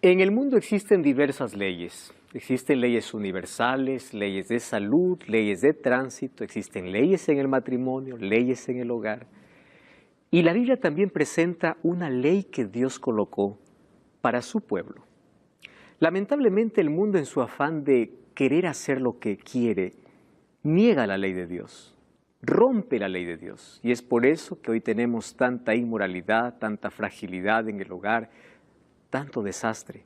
En el mundo existen diversas leyes. Existen leyes universales, leyes de salud, leyes de tránsito, existen leyes en el matrimonio, leyes en el hogar. Y la Biblia también presenta una ley que Dios colocó para su pueblo. Lamentablemente el mundo, en su afán de querer hacer lo que quiere, niega la ley de Dios, rompe la ley de Dios. Y es por eso que hoy tenemos tanta inmoralidad, tanta fragilidad en el hogar, tanto desastre,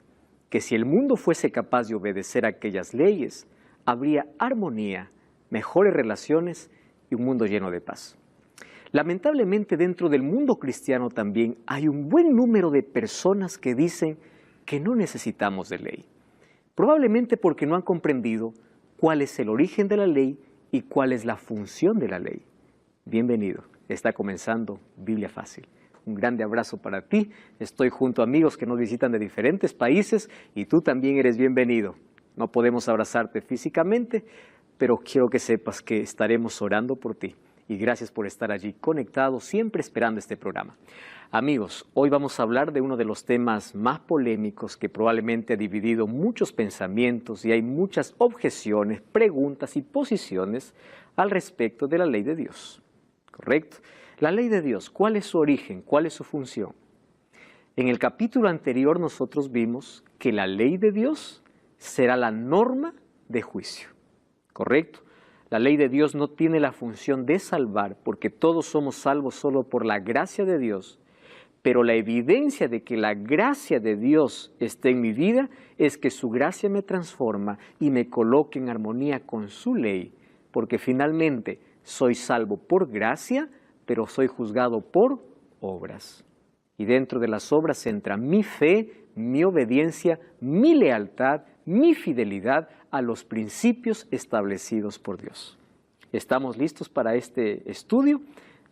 que si el mundo fuese capaz de obedecer aquellas leyes, habría armonía, mejores relaciones y un mundo lleno de paz. Lamentablemente, dentro del mundo cristiano también hay un buen número de personas que dicen que no necesitamos de ley, probablemente porque no han comprendido cuál es el origen de la ley y cuál es la función de la ley. Bienvenido, está comenzando Biblia Fácil. Un grande abrazo para ti. Estoy junto a amigos que nos visitan de diferentes países y tú también eres bienvenido. No podemos abrazarte físicamente, pero quiero que sepas que estaremos orando por ti. Y gracias por estar allí conectado, siempre esperando este programa. Amigos, hoy vamos a hablar de uno de los temas más polémicos que probablemente ha dividido muchos pensamientos y hay muchas objeciones, preguntas y posiciones al respecto de la ley de Dios. ¿Correcto? La ley de Dios, ¿cuál es su origen? ¿Cuál es su función? En el capítulo anterior nosotros vimos que la ley de Dios será la norma de juicio. ¿Correcto? La ley de Dios no tiene la función de salvar porque todos somos salvos solo por la gracia de Dios. Pero la evidencia de que la gracia de Dios esté en mi vida es que su gracia me transforma y me coloca en armonía con su ley. Porque finalmente soy salvo por gracia, pero soy juzgado por obras. Y dentro de las obras entra mi fe, mi obediencia, mi lealtad, mi fidelidad a los principios establecidos por Dios. ¿Estamos listos para este estudio?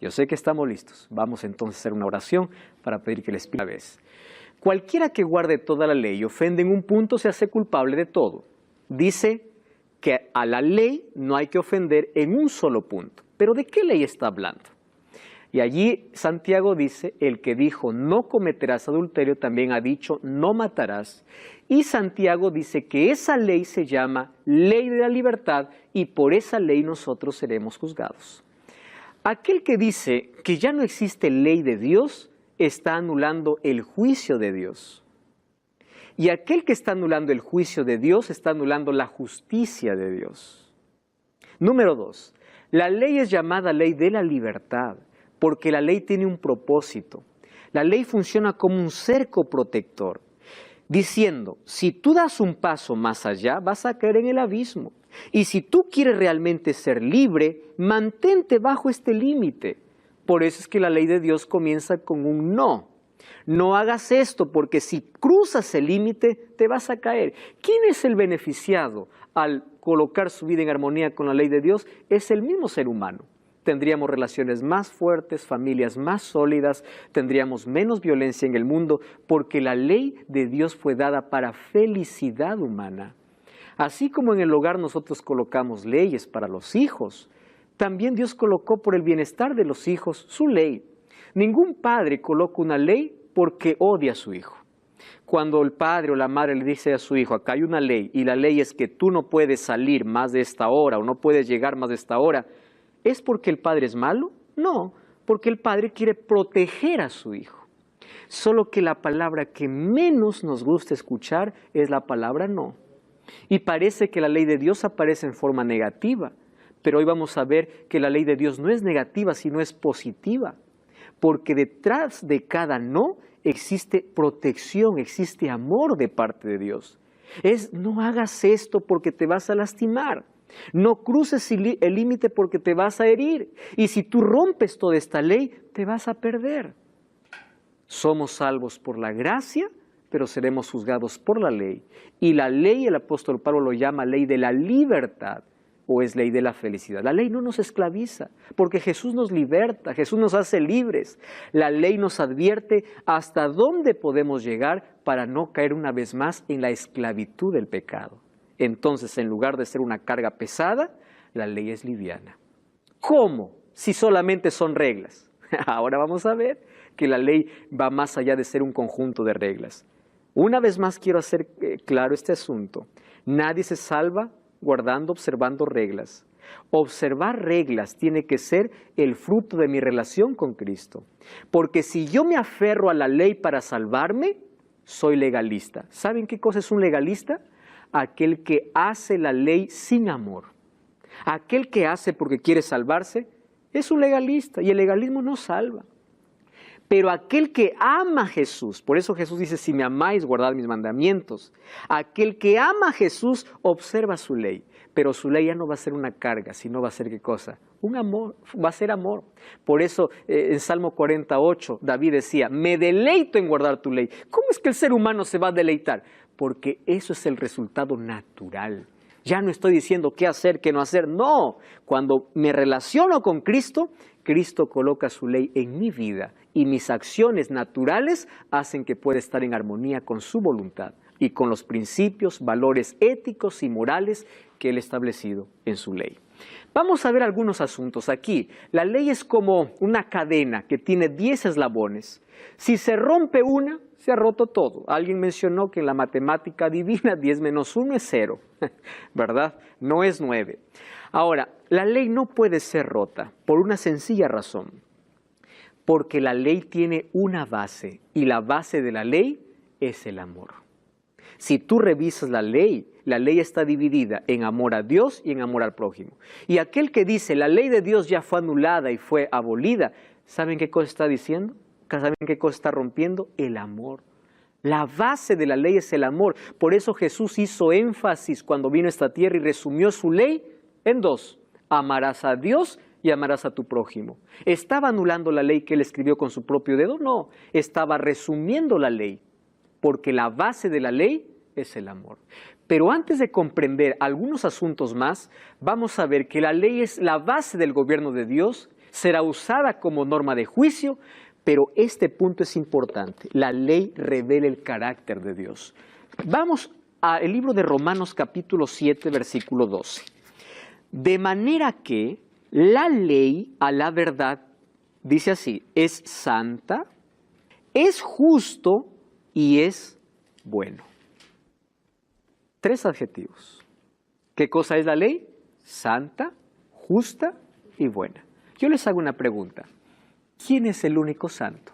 Yo sé que estamos listos. Vamos entonces a hacer una oración para pedir que el Espíritu vez. Cualquiera que guarde toda la ley y ofende en un punto se hace culpable de todo. Dice que a la ley no hay que ofender en un solo punto. ¿Pero de qué ley está hablando? Y allí Santiago dice, el que dijo no cometerás adulterio también ha dicho no matarás. Y Santiago dice que esa ley se llama ley de la libertad y por esa ley nosotros seremos juzgados. Aquel que dice que ya no existe ley de Dios está anulando el juicio de Dios. Y aquel que está anulando el juicio de Dios está anulando la justicia de Dios. Número 2. La ley es llamada ley de la libertad porque la ley tiene un propósito. La ley funciona como un cerco protector, diciendo, si tú das un paso más allá, vas a caer en el abismo. Y si tú quieres realmente ser libre, mantente bajo este límite. Por eso es que la ley de Dios comienza con un no. No hagas esto porque si cruzas el límite te vas a caer. ¿Quién es el beneficiado al colocar su vida en armonía con la ley de Dios? Es el mismo ser humano. Tendríamos relaciones más fuertes, familias más sólidas, tendríamos menos violencia en el mundo porque la ley de Dios fue dada para felicidad humana. Así como en el hogar nosotros colocamos leyes para los hijos, también Dios colocó por el bienestar de los hijos su ley. Ningún padre coloca una ley porque odia a su hijo. Cuando el padre o la madre le dice a su hijo, acá hay una ley y la ley es que tú no puedes salir más de esta hora o no puedes llegar más de esta hora, ¿es porque el padre es malo? No, porque el padre quiere proteger a su hijo. Solo que la palabra que menos nos gusta escuchar es la palabra no. Y parece que la ley de Dios aparece en forma negativa, pero hoy vamos a ver que la ley de Dios no es negativa, sino es positiva. Porque detrás de cada no existe protección, existe amor de parte de Dios. No hagas esto porque te vas a lastimar. No cruces el límite porque te vas a herir. Y si tú rompes toda esta ley, te vas a perder. Somos salvos por la gracia, pero seremos juzgados por la ley. Y la ley, el apóstol Pablo lo llama ley de la libertad, o es ley de la felicidad. La ley no nos esclaviza, porque Jesús nos liberta, Jesús nos hace libres. La ley nos advierte hasta dónde podemos llegar para no caer una vez más en la esclavitud del pecado. Entonces, en lugar de ser una carga pesada, la ley es liviana. ¿Cómo? Si solamente son reglas. Ahora vamos a ver que la ley va más allá de ser un conjunto de reglas. Una vez más quiero hacer claro este asunto. Nadie se salva guardando, observando reglas. Observar reglas tiene que ser el fruto de mi relación con Cristo. Porque si yo me aferro a la ley para salvarme, soy legalista. ¿Saben qué cosa es un legalista? Aquel que hace la ley sin amor. Aquel que hace porque quiere salvarse es un legalista y el legalismo no salva. Pero aquel que ama a Jesús, por eso Jesús dice, si me amáis, guardad mis mandamientos. Aquel que ama a Jesús observa su ley, pero su ley ya no va a ser una carga, sino va a ser ¿qué cosa? Un amor, va a ser amor. Por eso en Salmo 48 David decía, me deleito en guardar tu ley. ¿Cómo es que el ser humano se va a deleitar? Porque eso es el resultado natural. Ya no estoy diciendo qué hacer, qué no hacer, no. Cuando me relaciono con Cristo, Cristo coloca su ley en mi vida y mis acciones naturales hacen que pueda estar en armonía con su voluntad y con los principios, valores éticos y morales que Él ha establecido en su ley. Vamos a ver algunos asuntos aquí. La ley es como una cadena que tiene 10 eslabones. Si se rompe una, se ha roto todo. Alguien mencionó que en la matemática divina 10 menos 1 es 0, ¿verdad? No es 9. Ahora, la ley no puede ser rota por una sencilla razón. Porque la ley tiene una base y la base de la ley es el amor. Si tú revisas la ley está dividida en amor a Dios y en amor al prójimo. Y aquel que dice la ley de Dios ya fue anulada y fue abolida, ¿saben qué cosa está diciendo? ¿Saben qué cosa está rompiendo? El amor. La base de la ley es el amor. Por eso Jesús hizo énfasis cuando vino a esta tierra y resumió su ley en 2. Amarás a Dios y amarás a tu prójimo. ¿Estaba anulando la ley que él escribió con su propio dedo? No, estaba resumiendo la ley, porque la base de la ley es el amor. Pero antes de comprender algunos asuntos más, vamos a ver que la ley es la base del gobierno de Dios, será usada como norma de juicio, pero este punto es importante. La ley revela el carácter de Dios. Vamos al libro de Romanos capítulo 7, versículo 12. De manera que la ley a la verdad, dice así, es santa, es justo y es bueno. 3 adjetivos. ¿Qué cosa es la ley? Santa, justa y buena. Yo les hago una pregunta. ¿Quién es el único santo?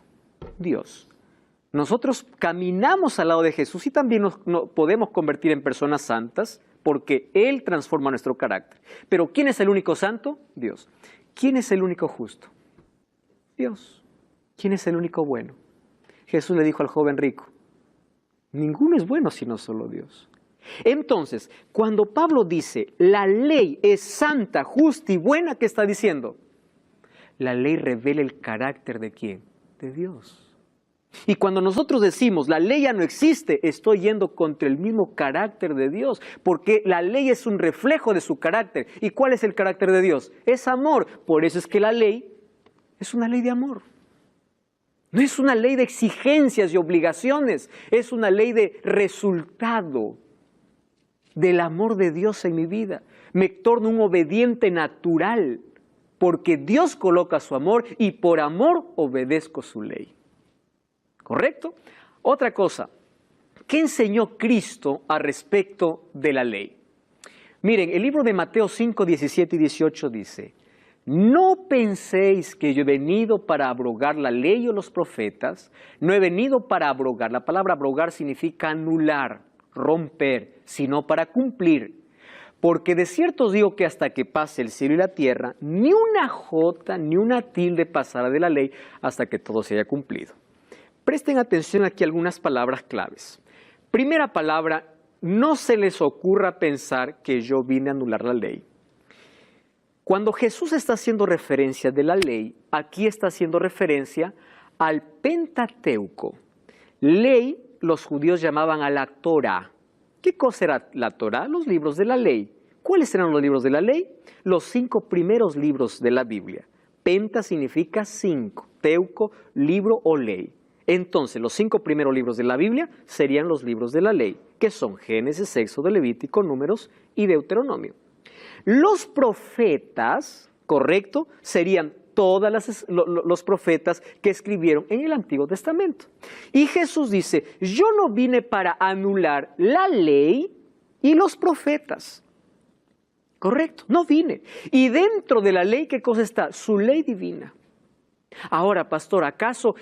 Dios. Nosotros caminamos al lado de Jesús y también nos podemos convertir en personas santas porque Él transforma nuestro carácter. Pero ¿quién es el único santo? Dios. ¿Quién es el único justo? Dios. ¿Quién es el único bueno? Jesús le dijo al joven rico, ninguno es bueno sino solo Dios. Entonces, cuando Pablo dice, la ley es santa, justa y buena, ¿qué está diciendo? La ley revela el carácter ¿de quién? De Dios. Y cuando nosotros decimos, la ley ya no existe, estoy yendo contra el mismo carácter de Dios, porque la ley es un reflejo de su carácter. ¿Y cuál es el carácter de Dios? Es amor. Por eso es que la ley es una ley de amor. No es una ley de exigencias y obligaciones, es una ley de resultado del amor de Dios en mi vida. Me torno un obediente natural, porque Dios coloca su amor y por amor obedezco su ley. ¿Correcto? Otra cosa, ¿qué enseñó Cristo al respecto de la ley? Miren, el libro de Mateo 5, 17 y 18 dice, no penséis que yo he venido para abrogar la ley o los profetas, no he venido para abrogar. La palabra abrogar significa anular, romper, sino para cumplir. Porque de cierto os digo que hasta que pase el cielo y la tierra, ni una jota ni una tilde pasará de la ley hasta que todo se haya cumplido. Presten atención aquí a algunas palabras claves. Primera palabra, no se les ocurra pensar que yo vine a anular la ley. Cuando Jesús está haciendo referencia de la ley, aquí está haciendo referencia al Pentateuco. Ley, los judíos llamaban a la Torá. ¿Qué cosa era la Torá? Los libros de la ley. ¿Cuáles eran los libros de la ley? Los 5 primeros libros de la Biblia. Penta significa 5, teuco, libro o ley. Entonces, los 5 primeros libros de la Biblia serían los libros de la ley, que son Génesis, Éxodo, Levítico, Números y Deuteronomio. Los profetas, correcto, serían todos los profetas que escribieron en el Antiguo Testamento. Y Jesús dice, yo no vine para anular la ley y los profetas. Correcto, no vine. Y dentro de la ley, ¿qué cosa está? Su ley divina. Ahora, pastor, ¿acaso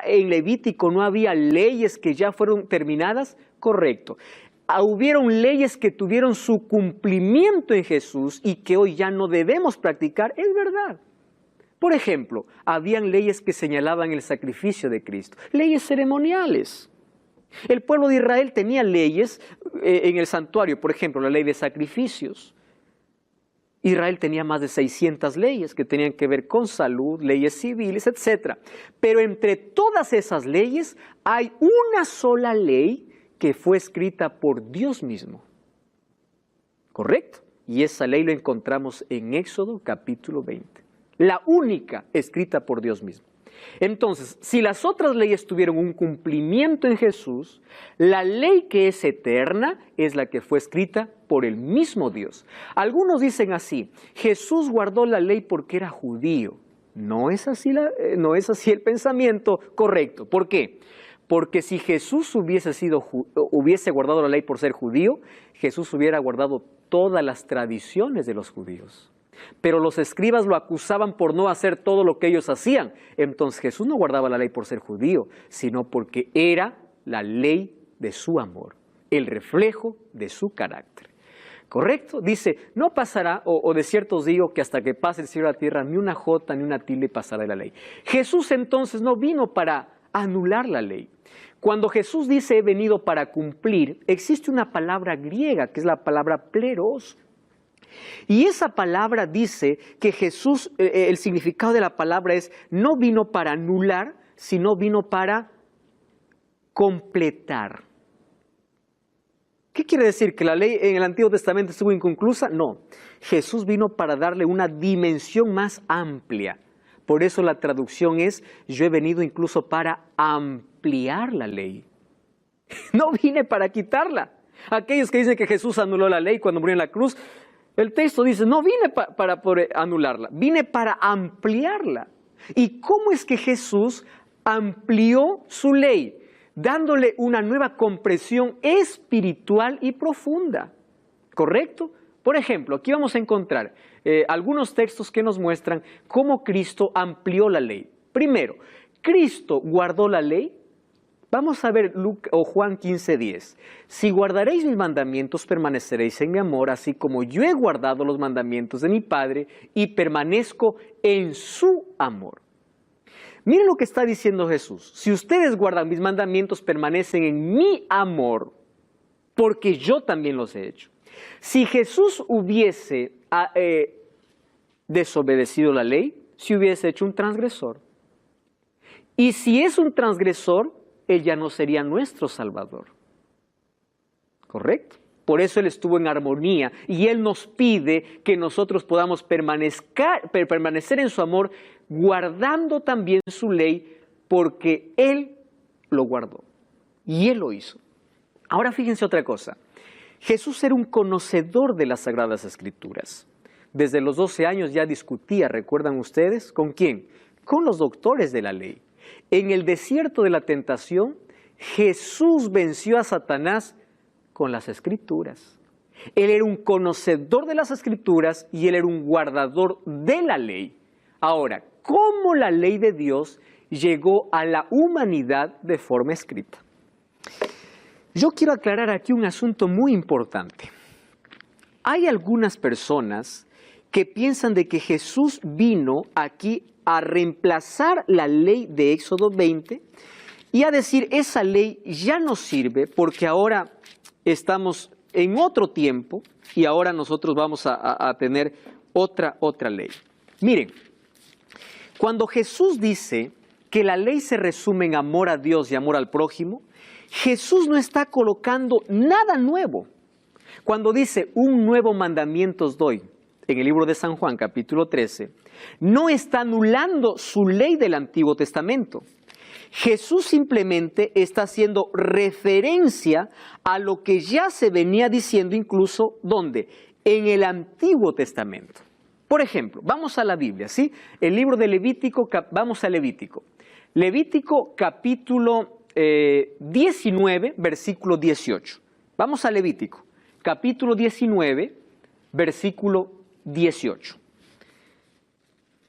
en Levítico no había leyes que ya fueron terminadas? Correcto. Hubieron leyes que tuvieron su cumplimiento en Jesús y que hoy ya no debemos practicar, es verdad. Por ejemplo, habían leyes que señalaban el sacrificio de Cristo, leyes ceremoniales. El pueblo de Israel tenía leyes en el santuario, por ejemplo, la ley de sacrificios. Israel tenía más de 600 leyes que tenían que ver con salud, leyes civiles, etc. Pero entre todas esas leyes hay una sola ley que fue escrita por Dios mismo. ¿Correcto? Y esa ley la encontramos en Éxodo capítulo 20. La única escrita por Dios mismo. Entonces, si las otras leyes tuvieron un cumplimiento en Jesús, la ley que es eterna es la que fue escrita por el mismo Dios. Algunos dicen así, Jesús guardó la ley porque era judío. No es así el pensamiento correcto. ¿Por qué? Porque si Jesús hubiese guardado la ley por ser judío, Jesús hubiera guardado todas las tradiciones de los judíos. Pero los escribas lo acusaban por no hacer todo lo que ellos hacían. Entonces Jesús no guardaba la ley por ser judío, sino porque era la ley de su amor, el reflejo de su carácter. ¿Correcto? Dice, no pasará, o de cierto os digo que hasta que pase el cielo y la tierra, ni una jota ni una tilde pasará de la ley. Jesús entonces no vino para anular la ley. Cuando Jesús dice he venido para cumplir, existe una palabra griega que es la palabra pleros. Y esa palabra dice que Jesús, el significado de la palabra es no vino para anular, sino vino para completar. ¿Qué quiere decir? ¿Que la ley en el Antiguo Testamento estuvo inconclusa? No. Jesús vino para darle una dimensión más amplia. Por eso la traducción es, yo he venido incluso para ampliar la ley. No vine para quitarla. Aquellos que dicen que Jesús anuló la ley cuando murió en la cruz, el texto dice, no vine para poder anularla, vine para ampliarla. ¿Y cómo es que Jesús amplió su ley? Dándole una nueva comprensión espiritual y profunda. ¿Correcto? Por ejemplo, aquí vamos a encontrar algunos textos que nos muestran cómo Cristo amplió la ley. Primero, ¿Cristo guardó la ley? Vamos a ver Juan 15:10. Si guardaréis mis mandamientos, permaneceréis en mi amor, así como yo he guardado los mandamientos de mi Padre y permanezco en su amor. Miren lo que está diciendo Jesús. Si ustedes guardan mis mandamientos, permanecen en mi amor, porque yo también los he hecho. Si Jesús hubiese desobedecido la ley, se hubiese hecho un transgresor. Y si es un transgresor, Él ya no sería nuestro Salvador. ¿Correcto? Por eso Él estuvo en armonía y Él nos pide que nosotros podamos permanecer en su amor, guardando también su ley, porque Él lo guardó y Él lo hizo. Ahora fíjense otra cosa. Jesús era un conocedor de las Sagradas Escrituras. Desde los 12 años ya discutía, ¿recuerdan ustedes? ¿Con quién? Con los doctores de la ley. En el desierto de la tentación, Jesús venció a Satanás con las Escrituras. Él era un conocedor de las Escrituras y Él era un guardador de la ley. Ahora, ¿cómo la ley de Dios llegó a la humanidad de forma escrita? Yo quiero aclarar aquí un asunto muy importante. Hay algunas personas que piensan de que Jesús vino aquí a reemplazar la ley de Éxodo 20 y a decir esa ley ya no sirve porque ahora estamos en otro tiempo y ahora nosotros vamos a tener otra ley. Miren, cuando Jesús dice que la ley se resume en amor a Dios y amor al prójimo, Jesús no está colocando nada nuevo. Cuando dice un nuevo mandamiento os doy, en el libro de San Juan capítulo 13, no está anulando su ley del Antiguo Testamento. Jesús simplemente está haciendo referencia a lo que ya se venía diciendo incluso, ¿dónde? En el Antiguo Testamento. Por ejemplo, vamos a la Biblia, ¿sí? El libro de Levítico, vamos a Levítico. Levítico capítulo 19, versículo 18. Vamos a Levítico, capítulo 19, versículo 18.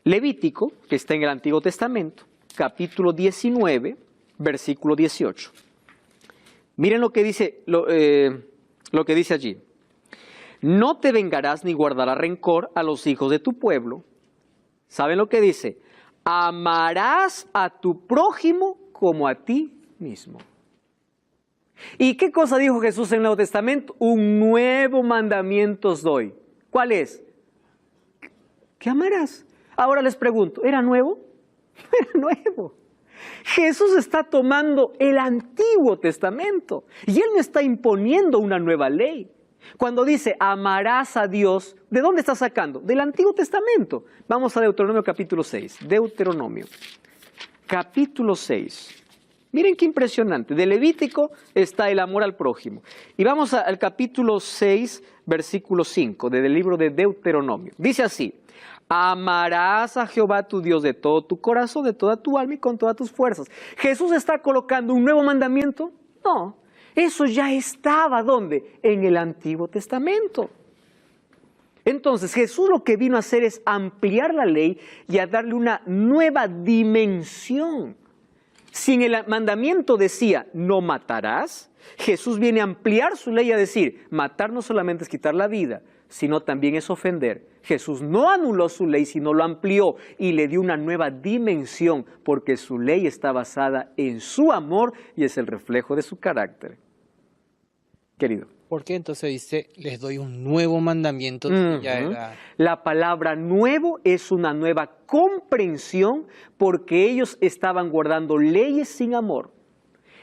Levítico, que está en el Antiguo Testamento, capítulo 19, versículo 18. Miren lo que dice, lo que dice allí. No te vengarás ni guardarás rencor a los hijos de tu pueblo. ¿Saben lo que dice? Amarás a tu prójimo como a ti mismo. ¿Y qué cosa dijo Jesús en el Nuevo Testamento? Un nuevo mandamiento os doy. ¿Cuál es? ¿Qué amarás? Ahora les pregunto, ¿era nuevo? Era nuevo. Jesús está tomando el Antiguo Testamento y Él no está imponiendo una nueva ley. Cuando dice amarás a Dios, ¿de dónde está sacando? Del Antiguo Testamento. Vamos a Deuteronomio capítulo 6. Deuteronomio capítulo 6. Miren qué impresionante. De Levítico está el amor al prójimo. Y vamos al capítulo 6, versículo 5 del libro de Deuteronomio. Dice así. Amarás a Jehová tu Dios de todo tu corazón, de toda tu alma y con todas tus fuerzas. ¿Jesús está colocando un nuevo mandamiento? No, eso ya estaba, ¿dónde? En el Antiguo Testamento. Entonces Jesús lo que vino a hacer es ampliar la ley y a darle una nueva dimensión. Si en el mandamiento decía no matarás, Jesús viene a ampliar su ley a decir matar no solamente es quitar la vida, sino también es ofender. Jesús no anuló su ley, sino lo amplió y le dio una nueva dimensión, porque su ley está basada en su amor y es el reflejo de su carácter. Querido. ¿Por qué entonces dice, les doy un nuevo mandamiento? Ya era... La palabra nuevo es una nueva comprensión porque ellos estaban guardando leyes sin amor.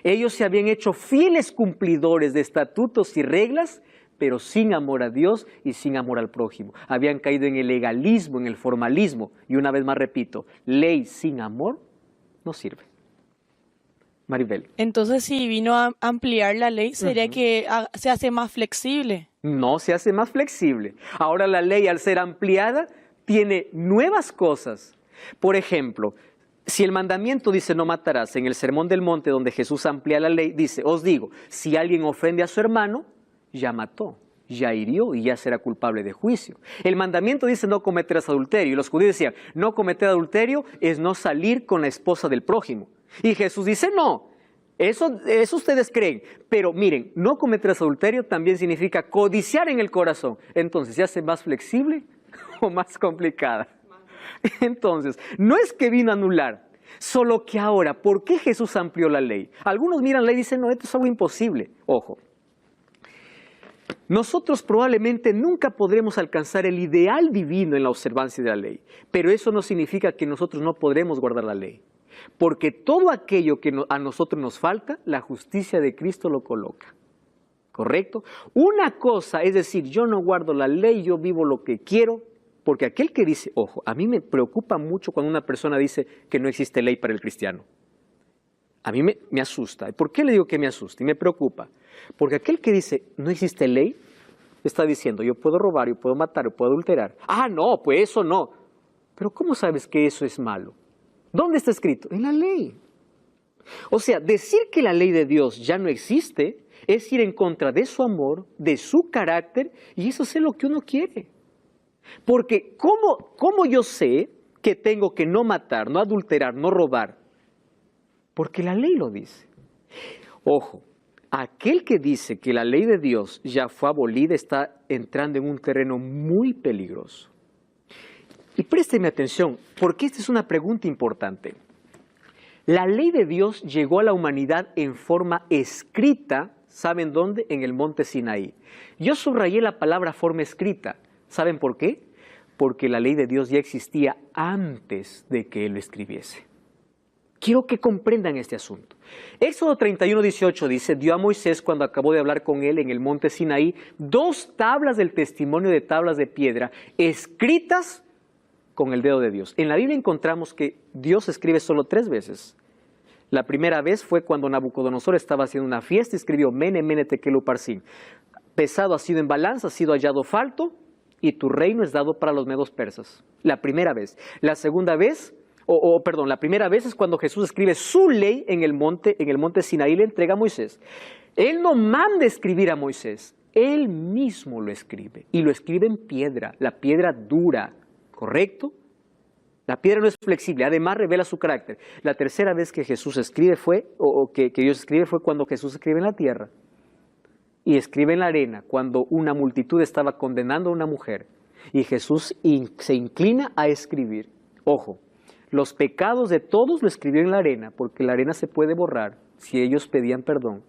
Ellos se habían hecho fieles cumplidores de estatutos y reglas, pero sin amor a Dios y sin amor al prójimo. Habían caído en el legalismo, en el formalismo. Y una vez más repito, ley sin amor no sirve. Maribel. Entonces, si vino a ampliar la ley, sería que se hace más flexible. No se hace más flexible. Ahora la ley, al ser ampliada, tiene nuevas cosas. Por ejemplo, si el mandamiento dice no matarás, en el Sermón del Monte, donde Jesús amplía la ley, dice, os digo, si alguien ofende a su hermano, ya mató, ya hirió y ya será culpable de juicio. El mandamiento dice no cometerás adulterio. Y los judíos decían, no cometer adulterio es no salir con la esposa del prójimo. Y Jesús dice, no, eso ustedes creen. Pero miren, no cometerás adulterio también significa codiciar en el corazón. Entonces, ¿se hace más flexible o más complicada? Entonces, no es que vino a anular, solo que ahora, ¿por qué Jesús amplió la ley? Algunos miran la ley y dicen, no, esto es algo imposible. Ojo. Nosotros probablemente nunca podremos alcanzar el ideal divino en la observancia de la ley, pero eso no significa que nosotros no podremos guardar la ley, porque todo aquello que a nosotros nos falta, la justicia de Cristo lo coloca, ¿correcto? Una cosa es decir, yo no guardo la ley, yo vivo lo que quiero, porque aquel que dice, ojo, a mí me preocupa mucho cuando una persona dice que no existe ley para el cristiano. A mí me asusta. ¿Y por qué le digo que me asusta? Y me preocupa. Porque aquel que dice, no existe ley, está diciendo, yo puedo robar, yo puedo matar, yo puedo adulterar. Ah, no, pues eso no. Pero ¿cómo sabes que eso es malo? ¿Dónde está escrito? En la ley. O sea, decir que la ley de Dios ya no existe es ir en contra de su amor, de su carácter, y eso es lo que uno quiere. Porque ¿cómo yo sé que tengo que no matar, no adulterar, no robar? Porque la ley lo dice. Ojo, aquel que dice que la ley de Dios ya fue abolida está entrando en un terreno muy peligroso. Y présteme atención, porque esta es una pregunta importante. La ley de Dios llegó a la humanidad en forma escrita, ¿saben dónde? En el monte Sinaí. Yo subrayé la palabra forma escrita. ¿Saben por qué? Porque la ley de Dios ya existía antes de que Él lo escribiese. Quiero que comprendan este asunto. Éxodo 31:18 dice, dio a Moisés cuando acabó de hablar con él en el monte Sinaí 2 tablas del testimonio de tablas de piedra escritas con el dedo de Dios. En la Biblia encontramos que Dios escribe solo 3 veces. La primera vez fue cuando Nabucodonosor estaba haciendo una fiesta y escribió Mene, Mene, Tekel, Uparsin. Pesado ha sido en balanza, ha sido hallado falto y tu reino es dado para los medos persas. La primera vez. La segunda vez, la primera vez es cuando Jesús escribe su ley en el monte Sinaí, le entrega a Moisés. Él no manda escribir a Moisés, él mismo lo escribe, y lo escribe en piedra, la piedra dura, ¿correcto? La piedra no es flexible, además revela su carácter. La tercera vez que Jesús escribe que Dios escribe fue cuando Jesús escribe en la tierra. Y escribe en la arena cuando una multitud estaba condenando a una mujer. Y Jesús se inclina a escribir. Ojo, los pecados de todos lo escribió en la arena, porque la arena se puede borrar si ellos pedían perdón.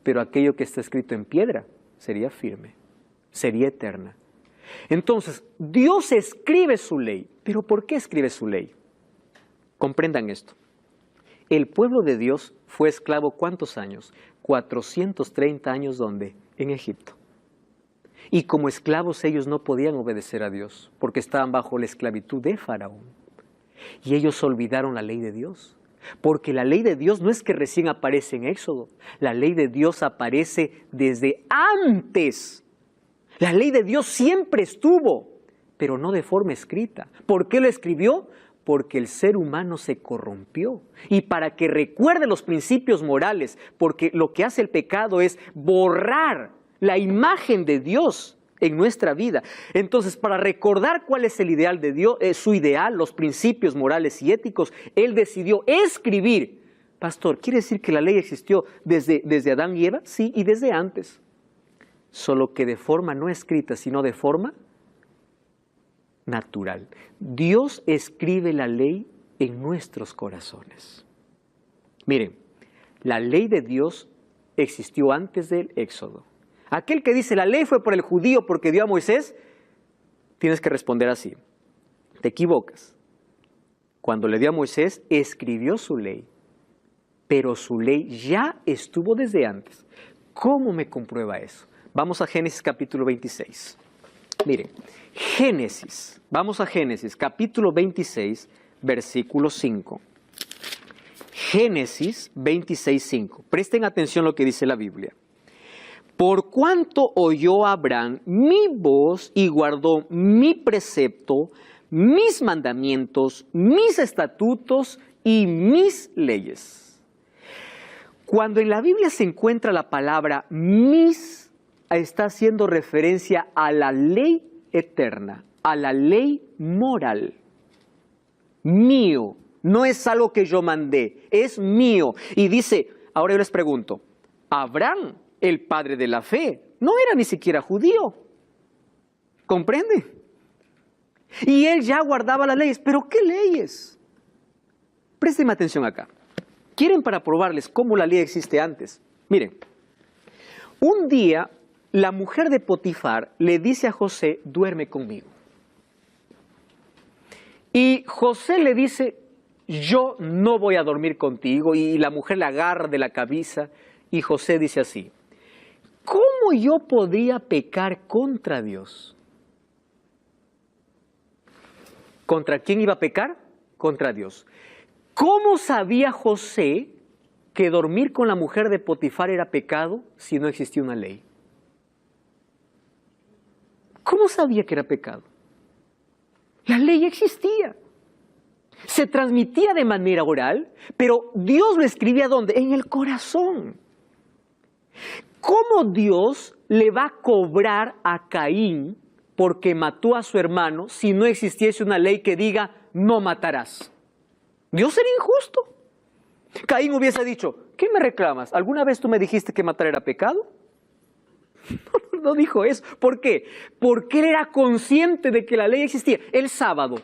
Pero aquello que está escrito en piedra sería firme, sería eterna. Entonces, Dios escribe su ley. ¿Pero por qué escribe su ley? Comprendan esto. El pueblo de Dios fue esclavo ¿cuántos años? 430 años, ¿dónde? En Egipto. Y como esclavos ellos no podían obedecer a Dios, porque estaban bajo la esclavitud de Faraón. Y ellos olvidaron la ley de Dios. Porque la ley de Dios no es que recién aparece en Éxodo. La ley de Dios aparece desde antes. La ley de Dios siempre estuvo, pero no de forma escrita. ¿Por qué lo escribió? Porque el ser humano se corrompió. Y para que recuerde los principios morales, porque lo que hace el pecado es borrar la imagen de Dios en nuestra vida. Entonces, para recordar cuál es el ideal de Dios, su ideal, los principios morales y éticos, Él decidió escribir. Pastor, ¿quiere decir que la ley existió desde Adán y Eva? Sí, y desde antes. Solo que de forma no escrita, sino de forma natural. Dios escribe la ley en nuestros corazones. Miren, la ley de Dios existió antes del Éxodo. Aquel que dice la ley fue por el judío porque dio a Moisés, tienes que responder así. Te equivocas. Cuando le dio a Moisés, escribió su ley, pero su ley ya estuvo desde antes. ¿Cómo me comprueba eso? Vamos a Génesis capítulo 26. Miren, vamos a Génesis capítulo 26, versículo 5. Génesis 26, 5. Presten atención a lo que dice la Biblia. Por cuanto oyó Abraham mi voz y guardó mi precepto, mis mandamientos, mis estatutos y mis leyes. Cuando en la Biblia se encuentra la palabra mis, está haciendo referencia a la ley eterna, a la ley moral. Mío, no es algo que yo mandé, es mío. Y dice, ahora yo les pregunto, Abraham, el padre de la fe, no era ni siquiera judío. ¿Comprende? Y él ya guardaba las leyes. ¿Pero qué leyes? Préstenme atención acá. ¿Quieren para probarles cómo la ley existe antes? Miren, un día la mujer de Potifar le dice a José, duerme conmigo. Y José le dice, yo no voy a dormir contigo. Y la mujer le agarra de la cabeza y José dice así, ¿cómo yo podría pecar contra Dios? ¿Contra quién iba a pecar? Contra Dios. ¿Cómo sabía José que dormir con la mujer de Potifar era pecado si no existía una ley? ¿Cómo sabía que era pecado? La ley existía. Se transmitía de manera oral, pero Dios lo escribía ¿dónde? En el corazón. ¿Cómo Dios le va a cobrar a Caín porque mató a su hermano si no existiese una ley que diga no matarás? Dios sería injusto. Caín hubiese dicho, ¿qué me reclamas? ¿Alguna vez tú me dijiste que matar era pecado? No dijo eso. ¿Por qué? Porque él era consciente de que la ley existía. El sábado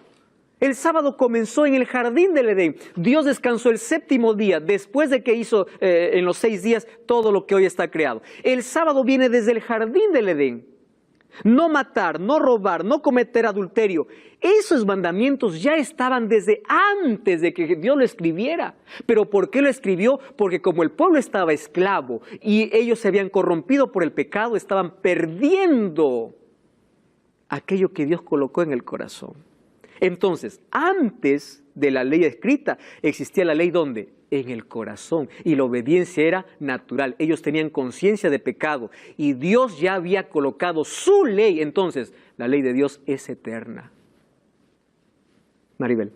comenzó en el jardín del Edén. Dios descansó el séptimo día después de que hizo en los 6 días todo lo que hoy está creado. El sábado viene desde el jardín del Edén. No matar, no robar, no cometer adulterio. Esos mandamientos ya estaban desde antes de que Dios lo escribiera. ¿Pero por qué lo escribió? Porque como el pueblo estaba esclavo y ellos se habían corrompido por el pecado, estaban perdiendo aquello que Dios colocó en el corazón. Entonces, antes de la ley escrita, existía la ley ¿dónde? En el corazón. Y la obediencia era natural. Ellos tenían conciencia de pecado. Y Dios ya había colocado su ley. Entonces, La ley de Dios es eterna. Maribel.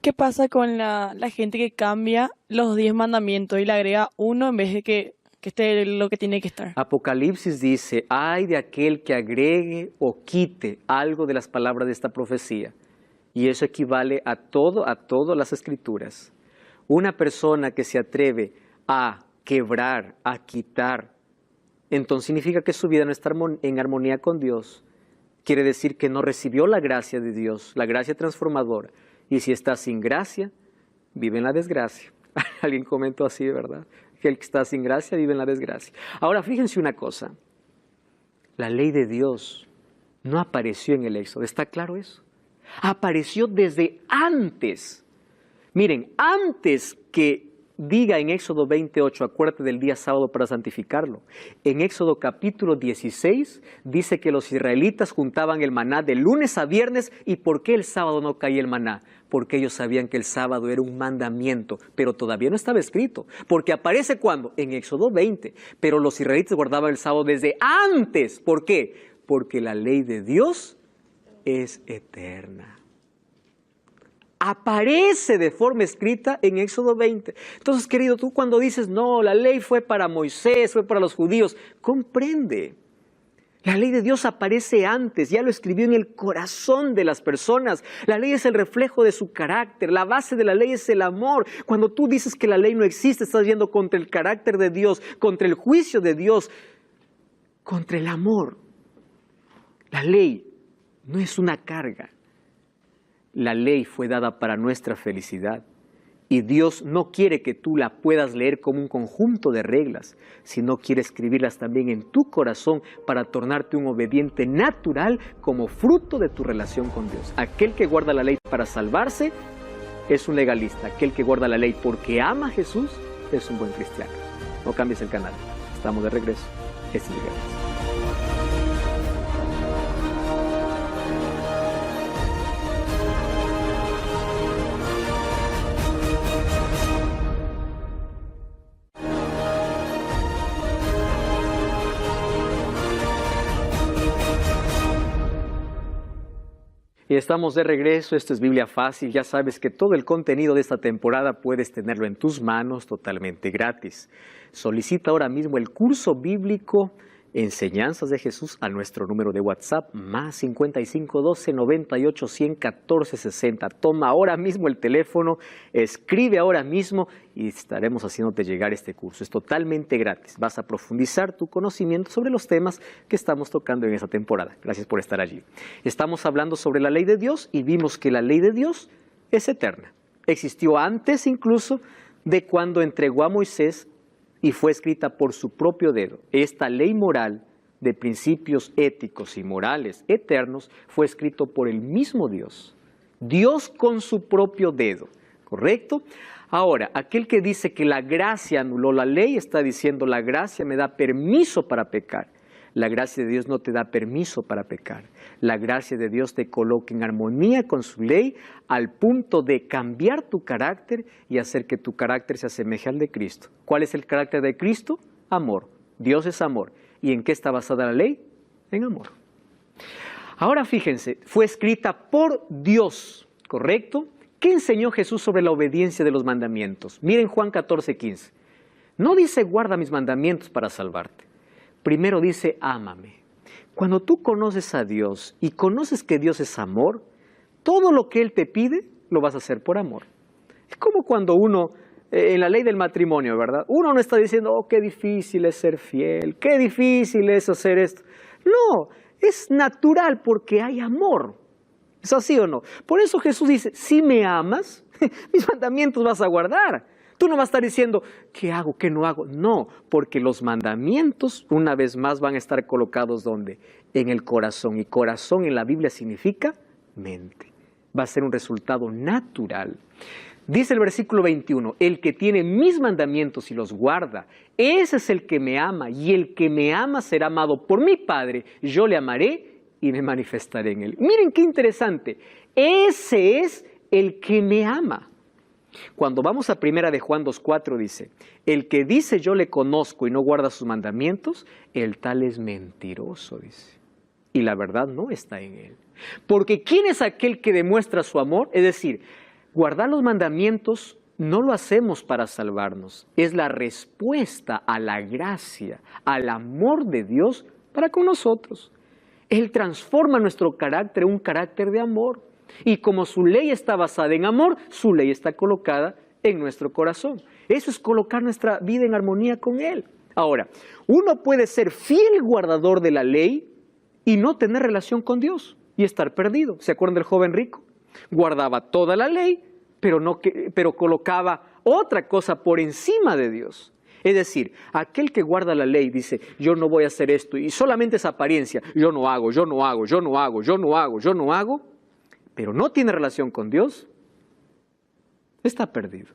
¿Qué pasa con la gente que cambia los 10 mandamientos y le agrega uno en vez de que esté lo que tiene que estar? Apocalipsis dice, ay de aquel que agregue o quite algo de las palabras de esta profecía. Y eso equivale a todas las escrituras. Una persona que se atreve a quebrar, a quitar, entonces significa que su vida no está en armonía con Dios. Quiere decir que no recibió la gracia de Dios, la gracia transformadora. Y si está sin gracia, vive en la desgracia. Alguien comentó así, ¿verdad? Que el que está sin gracia vive en la desgracia. Ahora, fíjense una cosa. La ley de Dios no apareció en el Éxodo. ¿Está claro eso? Apareció desde antes. Miren, antes que diga en Éxodo 28, acuérdate del día sábado para santificarlo. En Éxodo capítulo 16 dice que los israelitas juntaban el maná de lunes a viernes. ¿Y por qué el sábado no caía el maná? Porque ellos sabían que el sábado era un mandamiento, pero todavía no estaba escrito. Porque aparece ¿cuándo? En Éxodo 20. Pero los israelitas guardaban el sábado desde antes. ¿Por qué? Porque la ley de Dios es eterna. Aparece de forma escrita en Éxodo 20. Entonces, querido, tú cuando dices, no, la ley fue para Moisés, fue para los judíos, comprende. La ley de Dios aparece antes, ya lo escribió en el corazón de las personas. La ley es el reflejo de su carácter, la base de la ley es el amor. Cuando tú dices que la ley no existe, estás yendo contra el carácter de Dios, contra el juicio de Dios, contra el amor. La ley no es una carga. La ley fue dada para nuestra felicidad y Dios no quiere que tú la puedas leer como un conjunto de reglas, sino quiere escribirlas también en tu corazón para tornarte un obediente natural como fruto de tu relación con Dios. Aquel que guarda la ley para salvarse es un legalista. Aquel que guarda la ley porque ama a Jesús es un buen cristiano. No cambies el canal. Estamos de regreso. Este es Miguel. Y estamos de regreso, esto es Biblia Fácil, ya sabes que todo el contenido de esta temporada puedes tenerlo en tus manos totalmente gratis. Solicita ahora mismo el curso bíblico Enseñanzas de Jesús a nuestro número de WhatsApp, más 55 12 98 100 14 60. Toma ahora mismo el teléfono, escribe ahora mismo y estaremos haciéndote llegar este curso. Es totalmente gratis. Vas a profundizar tu conocimiento sobre los temas que estamos tocando en esta temporada. Gracias por estar allí. Estamos hablando sobre la ley de Dios y vimos que la ley de Dios es eterna. Existió antes incluso de cuando entregó a Moisés y fue escrita por su propio dedo. Esta ley moral de principios éticos y morales eternos fue escrito por el mismo Dios. Dios con su propio dedo, ¿correcto? Ahora, aquel que dice que la gracia anuló la ley, está diciendo la gracia me da permiso para pecar. La gracia de Dios no te da permiso para pecar. La gracia de Dios te coloca en armonía con su ley al punto de cambiar tu carácter y hacer que tu carácter se asemeje al de Cristo. ¿Cuál es el carácter de Cristo? Amor. Dios es amor. ¿Y en qué está basada la ley? En amor. Ahora fíjense, fue escrita por Dios, ¿correcto? ¿Qué enseñó Jesús sobre la obediencia de los mandamientos? Miren Juan 14:15. No dice guarda mis mandamientos para salvarte. Primero dice, ámame. Cuando tú conoces a Dios y conoces que Dios es amor, todo lo que Él te pide, lo vas a hacer por amor. Es como cuando uno, en la ley del matrimonio, ¿verdad? Uno no está diciendo, oh, qué difícil es ser fiel, qué difícil es hacer esto. No, es natural porque hay amor. ¿Es así o no? Por eso Jesús dice, si me amas, mis mandamientos vas a guardar. Tú no vas a estar diciendo, ¿qué hago, qué no hago? No, porque los mandamientos, una vez más, van a estar colocados ¿dónde? En el corazón. Y corazón en la Biblia significa mente. Va a ser un resultado natural. Dice el versículo 21, el que tiene mis mandamientos y los guarda, ese es el que me ama. Y el que me ama será amado por mi Padre. Yo le amaré y me manifestaré en él. Miren qué interesante. Ese es el que me ama. Cuando vamos a primera de Juan 2:4 dice, el que dice yo le conozco y no guarda sus mandamientos, el tal es mentiroso, dice. y la verdad no está en él. Porque ¿quién es aquel que demuestra su amor? Es decir, guardar los mandamientos no lo hacemos para salvarnos, es la respuesta a la gracia, al amor de Dios para con nosotros. Él transforma nuestro carácter en un carácter de amor. Y como su ley está basada en amor, su ley está colocada en nuestro corazón. Eso es colocar nuestra vida en armonía con Él. Ahora, uno puede ser fiel guardador de la ley y no tener relación con Dios y estar perdido. ¿Se acuerdan del joven rico? Guardaba toda la ley, pero colocaba otra cosa por encima de Dios. Es decir, aquel que guarda la ley dice, yo no voy a hacer esto, y solamente es apariencia, yo no hago, pero no tiene relación con Dios, está perdido.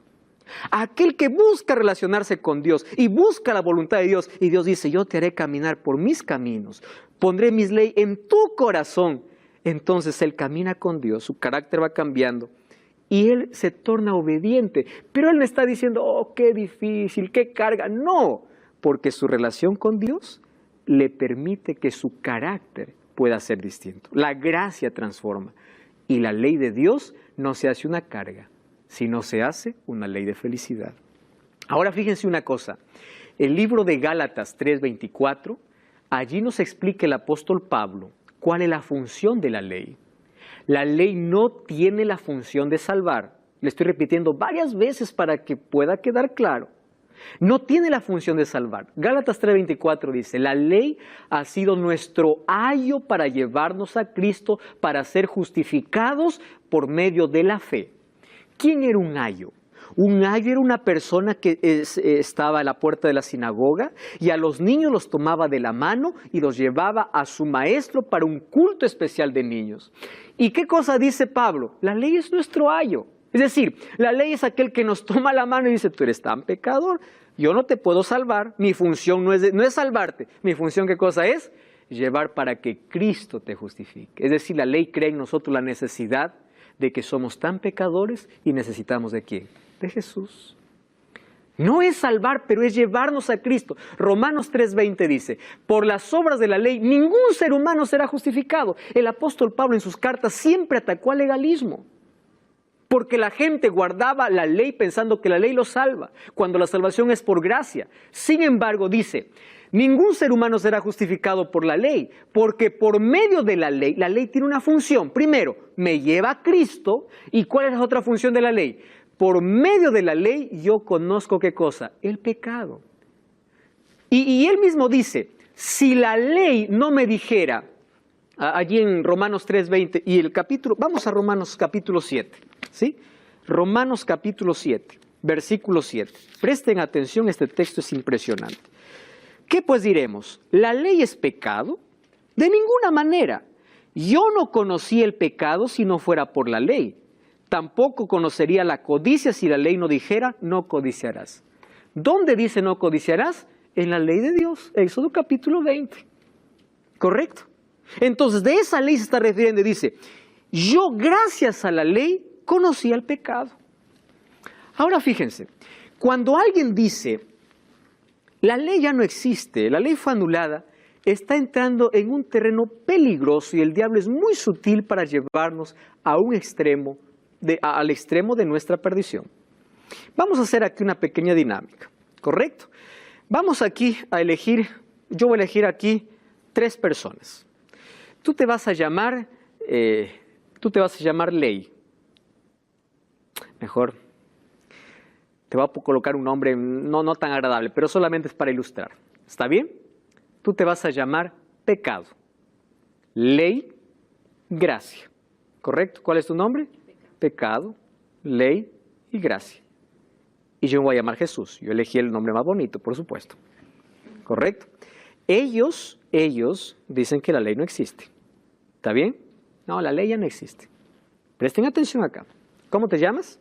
Aquel que busca relacionarse con Dios y busca la voluntad de Dios, y Dios dice, yo te haré caminar por mis caminos, pondré mis leyes en tu corazón, entonces él camina con Dios, su carácter va cambiando, y él se torna obediente. Pero él no está diciendo, oh, qué difícil, qué carga. No, porque su relación con Dios le permite que su carácter pueda ser distinto. La gracia transforma. Y la ley de Dios no se hace una carga, sino se hace una ley de felicidad. Ahora fíjense una cosa. El libro de Gálatas 3:24, allí nos explica el apóstol Pablo cuál es la función de la ley. La ley no tiene la función de salvar. Le estoy repitiendo varias veces para que pueda quedar claro. No tiene la función de salvar. Gálatas 3:24 dice, la ley ha sido nuestro ayo para llevarnos a Cristo, para ser justificados por medio de la fe. ¿Quién era un ayo? Un ayo era una persona que estaba a la puerta de la sinagoga y a los niños los tomaba de la mano y los llevaba a su maestro para un culto especial de niños. ¿Y qué cosa dice Pablo? La ley es nuestro ayo. Es decir, la ley es aquel que nos toma la mano y dice, tú eres tan pecador, yo no te puedo salvar, mi función no es salvarte, mi función ¿qué cosa es? Llevar para que Cristo te justifique. Es decir, la ley crea en nosotros la necesidad de que somos tan pecadores y necesitamos ¿de quién? De Jesús. No es salvar, pero es llevarnos a Cristo. Romanos 3:20 dice, por las obras de la ley ningún ser humano será justificado. El apóstol Pablo en sus cartas siempre atacó al legalismo, porque la gente guardaba la ley pensando que la ley lo salva, cuando la salvación es por gracia. Sin embargo, dice, ningún ser humano será justificado por la ley, porque por medio de la ley tiene una función. Primero, me lleva a Cristo. ¿Y cuál es la otra función de la ley? Por medio de la ley yo conozco ¿qué cosa? El pecado. Y él mismo dice, si la ley no me dijera, allí en Romanos 3:20 y el capítulo, vamos a Romanos capítulo 7, ¿sí? Romanos capítulo 7, versículo 7. Presten atención, este texto es impresionante. ¿Qué pues diremos? ¿La ley es pecado? De ninguna manera. Yo no conocí el pecado si no fuera por la ley. Tampoco conocería la codicia si la ley no dijera, no codiciarás. ¿Dónde dice no codiciarás? En la ley de Dios, Éxodo capítulo 20. ¿Correcto? Entonces, de esa ley se está refiriendo y dice, yo gracias a la ley conocí el pecado. Ahora fíjense, cuando alguien dice, la ley ya no existe, la ley fue anulada, está entrando en un terreno peligroso y el diablo es muy sutil para llevarnos a un extremo, al extremo de nuestra perdición. Vamos a hacer aquí una pequeña dinámica, ¿correcto? Vamos aquí a elegir, yo voy a elegir aquí 3 personas. Tú te vas a llamar Ley. Mejor, te voy a colocar un nombre no tan agradable, pero solamente es para ilustrar. ¿Está bien? Tú te vas a llamar Pecado. Ley, Gracia. ¿Correcto? ¿Cuál es tu nombre? Pecado, Ley y Gracia. Y yo me voy a llamar Jesús. Yo elegí el nombre más bonito, por supuesto. ¿Correcto? Ellos dicen que la ley no existe. ¿Está bien? No, la ley ya no existe. Presten atención acá. ¿Cómo te llamas?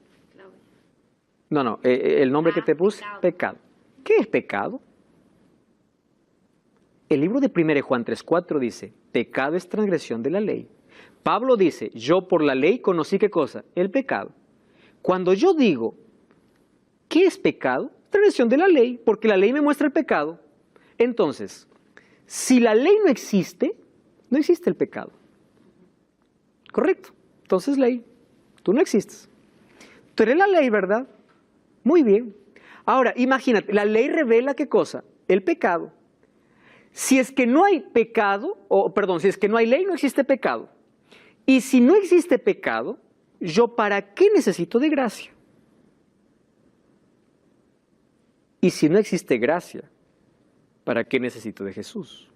No, el nombre que te puse, pecado. ¿Qué es pecado? El libro de 1 Juan 3:4 dice, pecado es transgresión de la ley. Pablo dice, yo por la ley conocí ¿qué cosa? El pecado. Cuando yo digo, ¿qué es pecado? Transgresión de la ley, porque la ley me muestra el pecado. Entonces, si la ley no existe, no existe el pecado. Correcto. Entonces, ley, tú no existes. Tú eres la ley, ¿verdad? Muy bien. Ahora, imagínate, la ley revela ¿qué cosa? El pecado. Si es que no hay pecado, si es que no hay ley, no existe pecado. Y si no existe pecado, ¿yo para qué necesito de gracia? Y si no existe gracia, ¿para qué necesito de Jesús?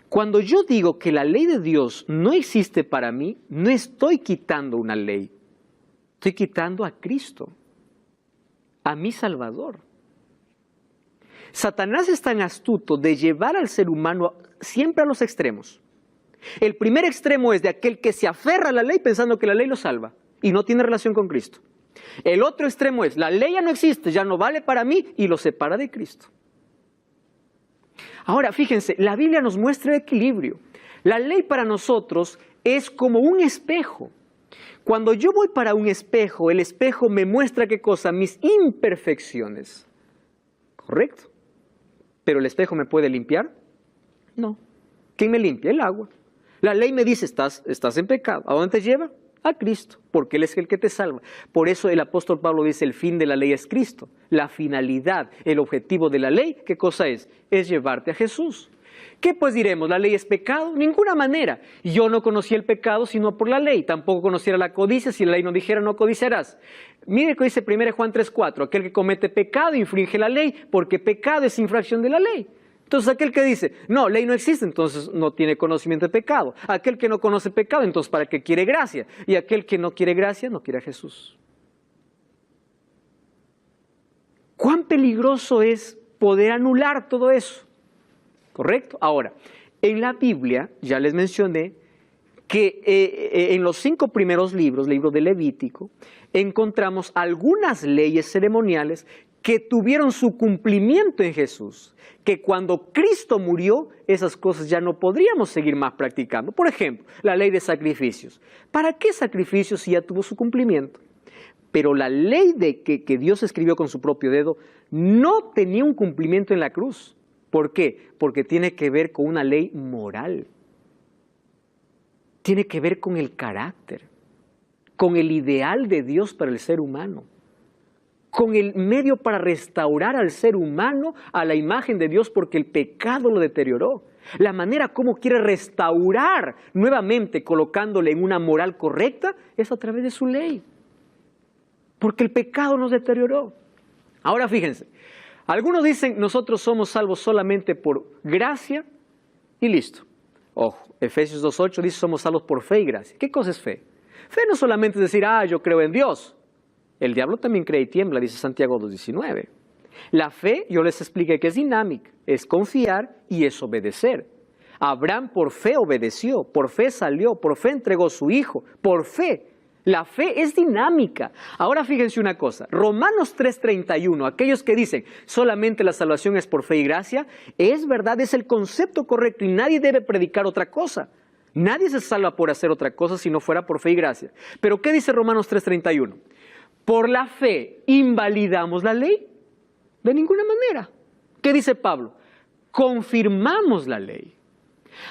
Cuando yo digo que la ley de Dios no existe para mí, no estoy quitando una ley. Estoy quitando a Cristo, a mi Salvador. Satanás es tan astuto de llevar al ser humano siempre a los extremos. El primer extremo es de aquel que se aferra a la ley pensando que la ley lo salva y no tiene relación con Cristo. El otro extremo es, la ley ya no existe, ya no vale para mí y lo separa de Cristo. Ahora, fíjense, la Biblia nos muestra el equilibrio. La ley para nosotros es como un espejo. Cuando yo voy para un espejo, el espejo me muestra ¿qué cosa? Mis imperfecciones. ¿Correcto? ¿Pero el espejo me puede limpiar? No. ¿Quién me limpia? El agua. La ley me dice, estás en pecado. ¿A dónde te lleva? A Cristo, porque Él es el que te salva. Por eso el apóstol Pablo dice, el fin de la ley es Cristo. La finalidad, el objetivo de la ley, ¿qué cosa es? Es llevarte a Jesús. ¿Qué pues diremos? ¿La ley es pecado? Ninguna manera. Yo no conocía el pecado sino por la ley. Tampoco conociera la codicia si la ley no dijera no codiciarás. Mire que dice 1 Juan 3:4. Aquel que comete pecado infringe la ley, porque pecado es infracción de la ley. Entonces aquel que dice, no, ley no existe, entonces no tiene conocimiento de pecado. Aquel que no conoce pecado, entonces ¿para qué quiere gracia? Y aquel que no quiere gracia, no quiere a Jesús. ¿Cuán peligroso es poder anular todo eso? ¿Correcto? Ahora, en la Biblia, ya les mencioné, que en los 5 primeros libros, libro de Levítico, encontramos algunas leyes ceremoniales que tuvieron su cumplimiento en Jesús, que cuando Cristo murió, esas cosas ya no podríamos seguir más practicando. Por ejemplo, la ley de sacrificios. ¿Para qué sacrificios si ya tuvo su cumplimiento? Pero la ley que Dios escribió con su propio dedo no tenía un cumplimiento en la cruz. ¿Por qué? Porque tiene que ver con una ley moral. Tiene que ver con el carácter, con el ideal de Dios para el ser humano, con el medio para restaurar al ser humano a la imagen de Dios porque el pecado lo deterioró. La manera como quiere restaurar nuevamente colocándole en una moral correcta es a través de su ley. Porque el pecado nos deterioró. Ahora fíjense, algunos dicen nosotros somos salvos solamente por gracia y listo. Ojo, Efesios 2:8 dice somos salvos por fe y gracia. ¿Qué cosa es fe? Fe no solamente es decir, yo creo en Dios. El diablo también cree y tiembla, dice Santiago 2:19. La fe, yo les expliqué que es dinámica, es confiar y es obedecer. Abraham por fe obedeció, por fe salió, por fe entregó su hijo, por fe. La fe es dinámica. Ahora fíjense una cosa, Romanos 3:31, aquellos que dicen solamente la salvación es por fe y gracia, es verdad, es el concepto correcto y nadie debe predicar otra cosa. Nadie se salva por hacer otra cosa si no fuera por fe y gracia. Pero ¿qué dice Romanos 3:31? ¿Por la fe invalidamos la ley? De ninguna manera. ¿Qué dice Pablo? Confirmamos la ley.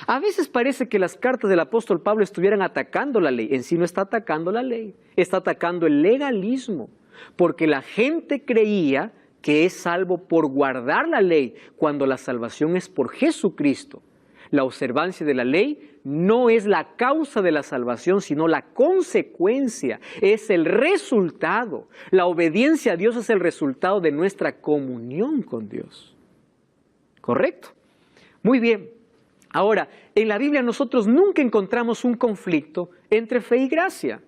A veces parece que las cartas del apóstol Pablo estuvieran atacando la ley. En sí no está atacando la ley, está atacando el legalismo. Porque la gente creía que es salvo por guardar la ley, cuando la salvación es por Jesucristo. La observancia de la ley no es la causa de la salvación, sino la consecuencia, es el resultado. La obediencia a Dios es el resultado de nuestra comunión con Dios. ¿Correcto? Muy bien. Ahora, en la Biblia nosotros nunca encontramos un conflicto entre fe y gracia.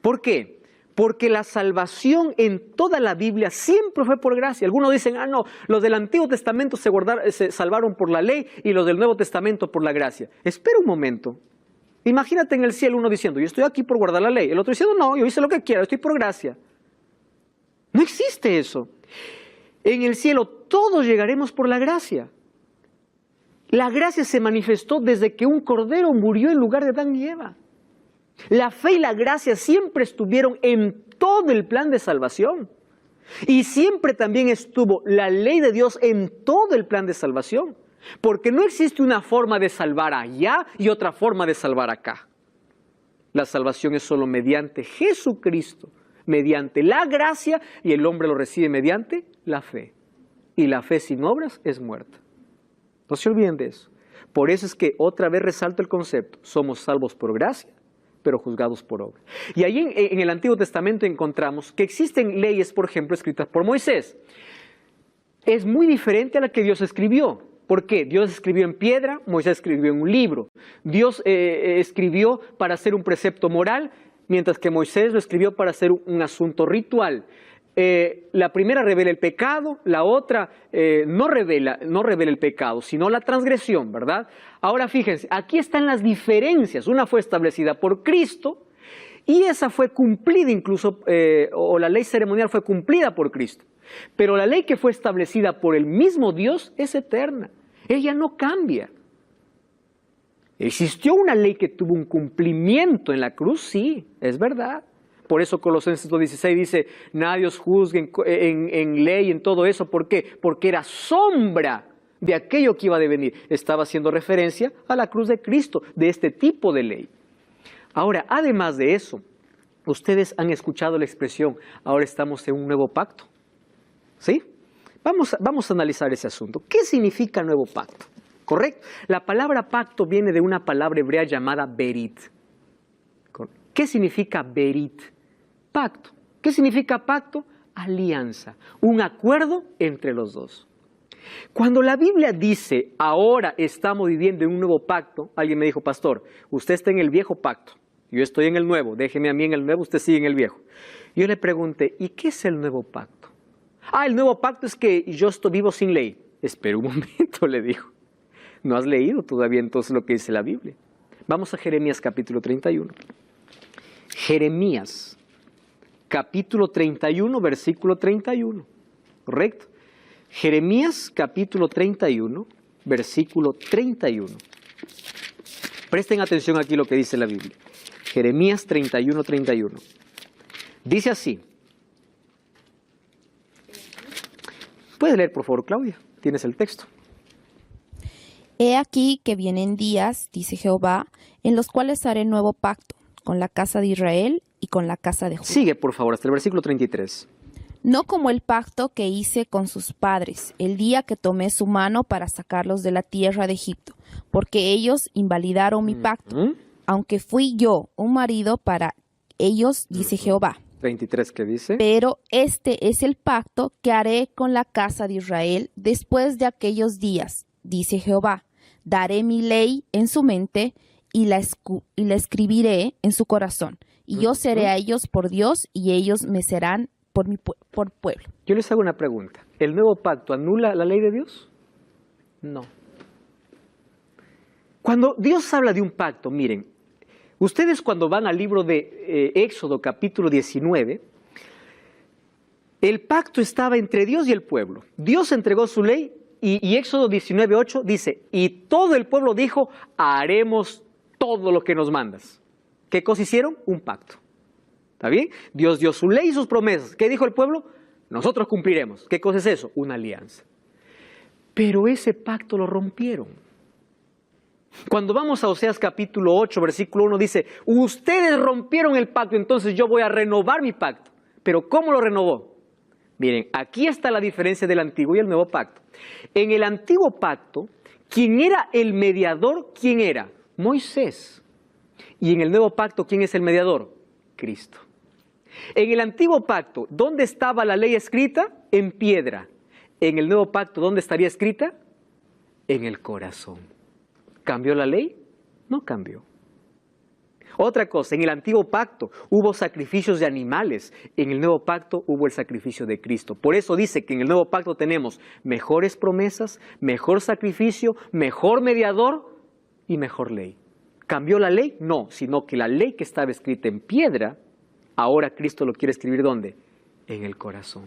¿Por qué? Porque la salvación en toda la Biblia siempre fue por gracia. Algunos dicen, no, los del Antiguo Testamento se salvaron por la ley y los del Nuevo Testamento por la gracia. Espera un momento. Imagínate en el cielo uno diciendo, yo estoy aquí por guardar la ley. El otro diciendo, no, yo hice lo que quiera, estoy por gracia. No existe eso. En el cielo todos llegaremos por la gracia. La gracia se manifestó desde que un cordero murió en lugar de Adán y Eva. La fe y la gracia siempre estuvieron en todo el plan de salvación. Y siempre también estuvo la ley de Dios en todo el plan de salvación. Porque no existe una forma de salvar allá y otra forma de salvar acá. La salvación es solo mediante Jesucristo, mediante la gracia, y el hombre lo recibe mediante la fe. Y la fe sin obras es muerta. No se olviden de eso. Por eso es que otra vez resalto el concepto. Somos salvos por gracia, pero juzgados por obra. Y ahí en el Antiguo Testamento encontramos que existen leyes, por ejemplo, escritas por Moisés. Es muy diferente a la que Dios escribió. ¿Por qué? Dios escribió en piedra, Moisés escribió en un libro. Dios escribió para hacer un precepto moral, mientras que Moisés lo escribió para hacer un asunto ritual. La primera revela el pecado, la otra no revela el pecado, sino la transgresión, ¿verdad? Ahora fíjense, aquí están las diferencias. Una fue establecida por Cristo y esa fue cumplida incluso, o la ley ceremonial fue cumplida por Cristo. Pero la ley que fue establecida por el mismo Dios es eterna. Ella no cambia. ¿Existió una ley que tuvo un cumplimiento en la cruz? Sí, es verdad. Por eso Colosenses 2:16 dice, nadie os juzgue en ley, en todo eso. ¿Por qué? Porque era sombra de aquello que iba a devenir. Estaba haciendo referencia a la cruz de Cristo, de este tipo de ley. Ahora, además de eso, ustedes han escuchado la expresión, ahora estamos en un nuevo pacto. ¿Sí? Vamos a analizar ese asunto. ¿Qué significa nuevo pacto? ¿Correcto? La palabra pacto viene de una palabra hebrea llamada berit. ¿Qué significa berit? Pacto. ¿Qué significa pacto? Alianza, un acuerdo entre los dos. Cuando la Biblia dice, ahora estamos viviendo en un nuevo pacto, alguien me dijo, pastor, usted está en el viejo pacto, yo estoy en el nuevo, déjeme a mí en el nuevo, usted sigue en el viejo. Yo le pregunté, ¿y qué es el nuevo pacto? El nuevo pacto es que yo vivo sin ley. Espera un momento, le dijo. ¿No has leído todavía entonces lo que dice la Biblia? Vamos a Jeremías capítulo 31. Jeremías capítulo 31, versículo 31. ¿Correcto? Jeremías capítulo 31, versículo 31. Presten atención aquí lo que dice la Biblia. Jeremías 31, 31. Dice así. ¿Puedes leer, por favor, Claudia? Tienes el texto. He aquí que vienen días, dice Jehová, en los cuales haré nuevo pacto con la casa de Israel y con la casa de Judá. Sigue, por favor, hasta el versículo 33. No como el pacto que hice con sus padres, el día que tomé su mano para sacarlos de la tierra de Egipto, porque ellos invalidaron mi pacto, aunque fui yo un marido para ellos, dice Jehová. 23, ¿qué dice? Pero este es el pacto que haré con la casa de Israel después de aquellos días, dice Jehová. Daré mi ley en su mente y la escribiré en su corazón. Y yo seré a ellos por Dios y ellos me serán por pueblo. Yo les hago una pregunta. ¿El nuevo pacto anula la ley de Dios? No. Cuando Dios habla de un pacto, miren, ustedes cuando van al libro de Éxodo capítulo 19, el pacto estaba entre Dios y el pueblo. Dios entregó su ley y Éxodo 19:8 dice, y todo el pueblo dijo, haremos todo lo que nos mandas. ¿Qué cosa hicieron? Un pacto. ¿Está bien? Dios dio su ley y sus promesas. ¿Qué dijo el pueblo? Nosotros cumpliremos. ¿Qué cosa es eso? Una alianza. Pero ese pacto lo rompieron. Cuando vamos a Oseas capítulo 8, versículo 1 dice, ustedes rompieron el pacto, entonces yo voy a renovar mi pacto. ¿Pero cómo lo renovó? Miren, aquí está la diferencia del antiguo y el nuevo pacto. En el antiguo pacto, ¿quién era el mediador? ¿Quién era? Moisés. Y en el nuevo pacto, ¿quién es el mediador? Cristo. En el antiguo pacto, ¿dónde estaba la ley escrita? En piedra. En el nuevo pacto, ¿dónde estaría escrita? En el corazón. ¿Cambió la ley? No cambió. Otra cosa, en el antiguo pacto hubo sacrificios de animales, en el nuevo pacto hubo el sacrificio de Cristo. Por eso dice que en el nuevo pacto tenemos mejores promesas, mejor sacrificio, mejor mediador y mejor ley. ¿Cambió la ley? No, sino que la ley que estaba escrita en piedra, ahora Cristo lo quiere escribir ¿dónde? En el corazón.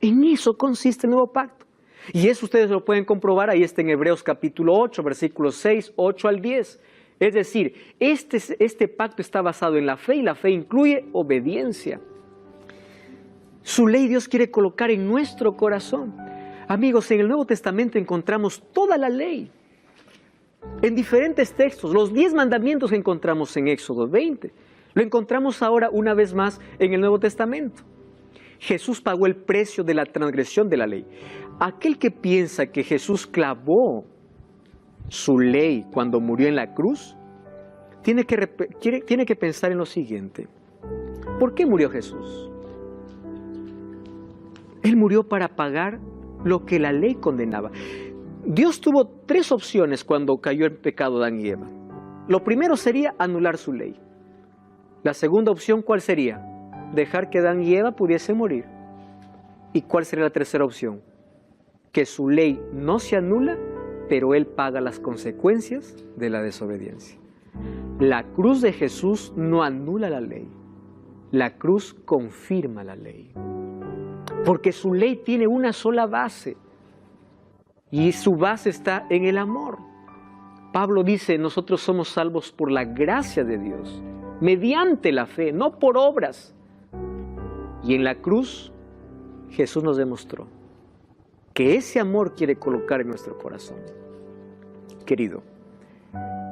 En eso consiste el nuevo pacto. Y eso ustedes lo pueden comprobar, ahí está en Hebreos capítulo 8, versículos 6, 8 al 10. Es decir, este pacto está basado en la fe y la fe incluye obediencia. Su ley Dios quiere colocar en nuestro corazón. Amigos, en el Nuevo Testamento encontramos toda la ley. En diferentes textos, los 10 mandamientos que encontramos en Éxodo 20, lo encontramos ahora una vez más en el Nuevo Testamento. Jesús pagó el precio de la transgresión de la ley. Aquel que piensa que Jesús clavó su ley cuando murió en la cruz, tiene que pensar en lo siguiente. ¿Por qué murió Jesús? Él murió para pagar lo que la ley condenaba. Dios tuvo 3 opciones cuando cayó el pecado de Adán y Eva. Lo primero sería anular su ley. La segunda opción, ¿cuál sería? Dejar que Adán y Eva pudiesen morir. ¿Y cuál sería la tercera opción? Que su ley no se anula, pero Él paga las consecuencias de la desobediencia. La cruz de Jesús no anula la ley. La cruz confirma la ley. Porque su ley tiene una sola base. Y su base está en el amor. Pablo dice, nosotros somos salvos por la gracia de Dios, mediante la fe, no por obras. Y en la cruz, Jesús nos demostró que ese amor quiere colocar en nuestro corazón. Querido,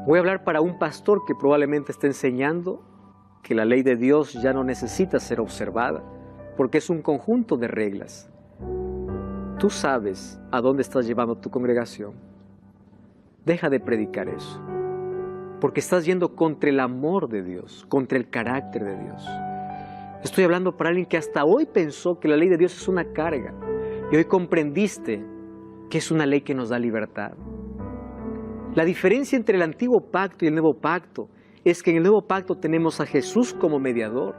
voy a hablar para un pastor que probablemente esté enseñando que la ley de Dios ya no necesita ser observada, porque es un conjunto de reglas. Tú sabes a dónde estás llevando tu congregación. Deja de predicar eso, porque estás yendo contra el amor de Dios, contra el carácter de Dios. Estoy hablando para alguien que hasta hoy pensó que la ley de Dios es una carga, y hoy comprendiste que es una ley que nos da libertad. La diferencia entre el antiguo pacto y el nuevo pacto es que en el nuevo pacto tenemos a Jesús como mediador,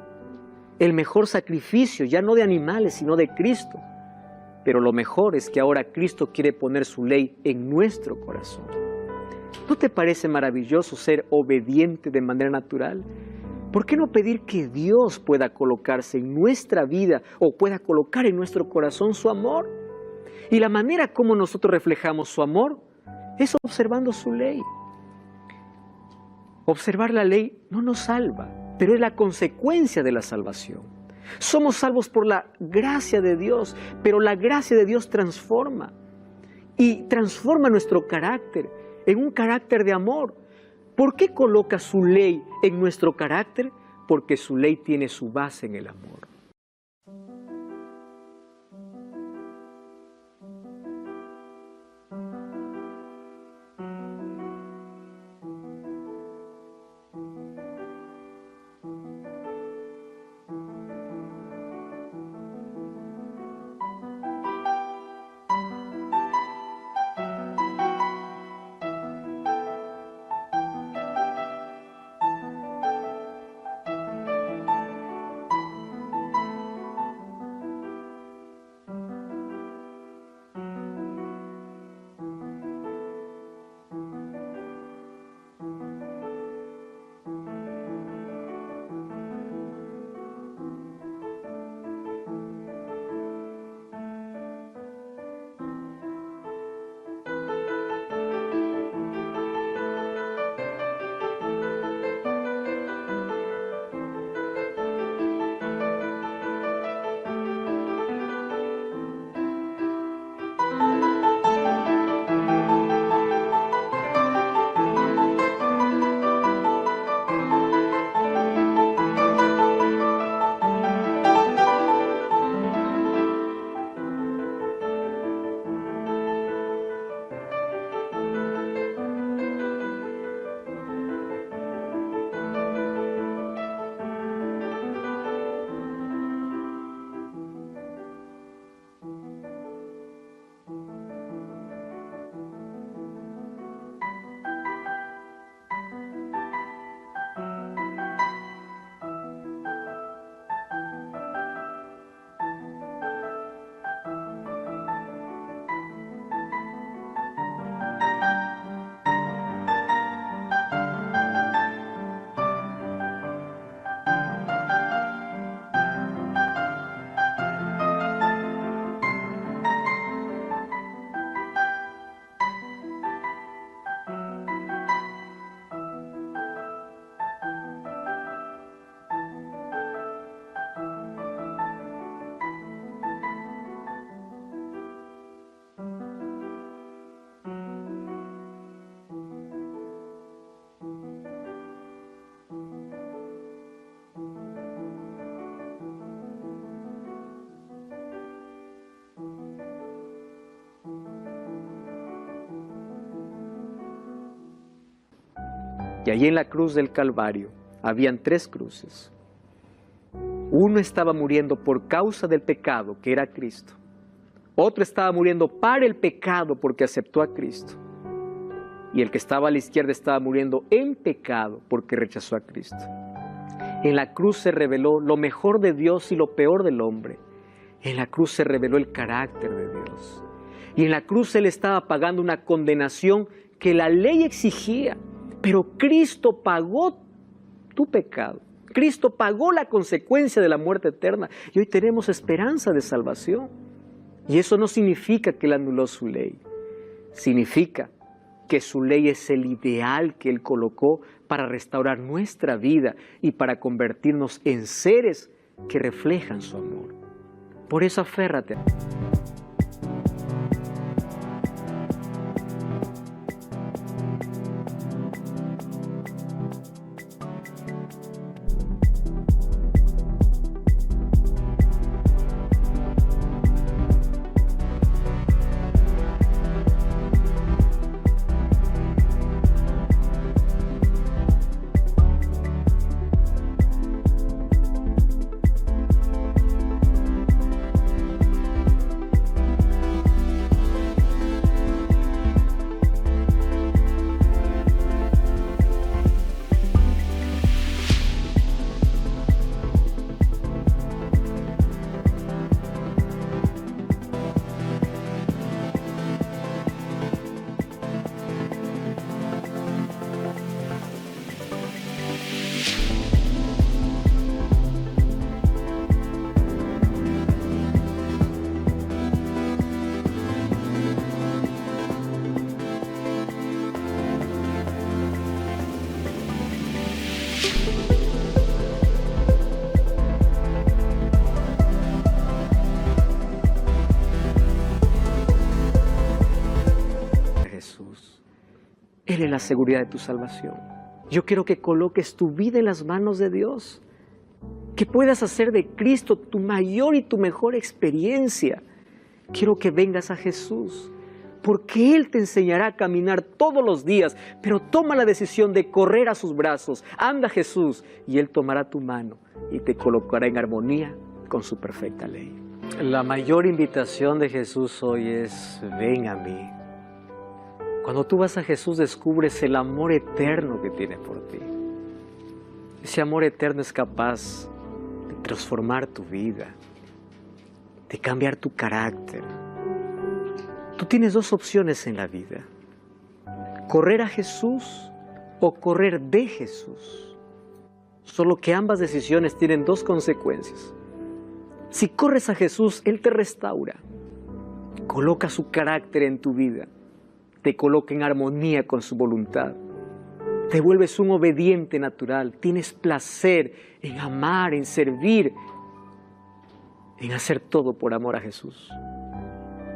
el mejor sacrificio, ya no de animales, sino de Cristo. Pero lo mejor es que ahora Cristo quiere poner su ley en nuestro corazón. ¿No te parece maravilloso ser obediente de manera natural? ¿Por qué no pedir que Dios pueda colocarse en nuestra vida o pueda colocar en nuestro corazón su amor? Y la manera como nosotros reflejamos su amor es observando su ley. Observar la ley no nos salva, pero es la consecuencia de la salvación. Somos salvos por la gracia de Dios, pero la gracia de Dios transforma y transforma nuestro carácter en un carácter de amor. ¿Por qué coloca su ley en nuestro carácter? Porque su ley tiene su base en el amor. Y allí en la cruz del Calvario habían 3 cruces. Uno estaba muriendo por causa del pecado, que era Cristo. Otro estaba muriendo para el pecado porque aceptó a Cristo. Y el que estaba a la izquierda estaba muriendo en pecado porque rechazó a Cristo. En la cruz se reveló lo mejor de Dios y lo peor del hombre. En la cruz se reveló el carácter de Dios. Y en la cruz Él estaba pagando una condenación que la ley exigía. Pero Cristo pagó tu pecado. Cristo pagó la consecuencia de la muerte eterna. Y hoy tenemos esperanza de salvación. Y eso no significa que Él anuló su ley. Significa que su ley es el ideal que Él colocó para restaurar nuestra vida y para convertirnos en seres que reflejan su amor. Por eso aférrate. Él es la seguridad de tu salvación. Yo quiero que coloques tu vida en las manos de Dios. Que puedas hacer de Cristo tu mayor y tu mejor experiencia. Quiero que vengas a Jesús, porque Él te enseñará a caminar todos los días, pero toma la decisión de correr a sus brazos. Anda a Jesús y Él tomará tu mano y te colocará en armonía con su perfecta ley. La mayor invitación de Jesús hoy es: ven a mí. Cuando tú vas a Jesús descubres el amor eterno que tiene por ti. Ese amor eterno es capaz de transformar tu vida, de cambiar tu carácter. Tú tienes 2 opciones en la vida: correr a Jesús o correr de Jesús. Solo que ambas decisiones tienen 2 consecuencias. Si corres a Jesús, Él te restaura, coloca su carácter en tu vida, te coloca en armonía con su voluntad, te vuelves un obediente natural, tienes placer en amar, en servir, en hacer todo por amor a Jesús.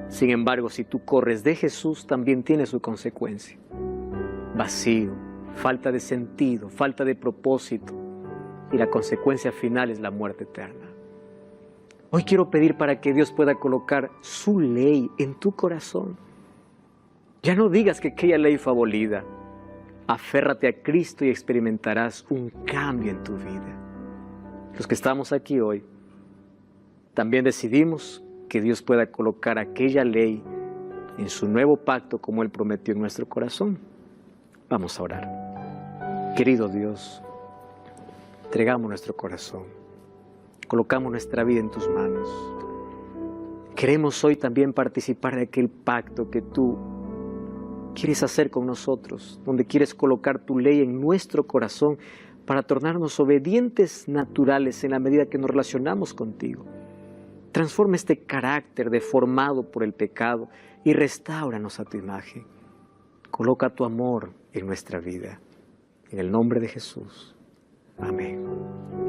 Sin embargo, si tú corres de Jesús, también tiene su consecuencia: vacío, falta de sentido, falta de propósito, y la consecuencia final es la muerte eterna. Hoy quiero pedir para que Dios pueda colocar su ley en tu corazón. Ya no digas que aquella ley fue abolida. Aférrate a Cristo y experimentarás un cambio en tu vida. Los que estamos aquí hoy, también decidimos que Dios pueda colocar aquella ley en su nuevo pacto como Él prometió en nuestro corazón. Vamos a orar. Querido Dios, entregamos nuestro corazón, colocamos nuestra vida en tus manos. Queremos hoy también participar de aquel pacto que tú quieres hacer con nosotros, donde quieres colocar tu ley en nuestro corazón para tornarnos obedientes naturales en la medida que nos relacionamos contigo. Transforma este carácter deformado por el pecado y restáuranos a tu imagen. Coloca tu amor en nuestra vida. En el nombre de Jesús. Amén.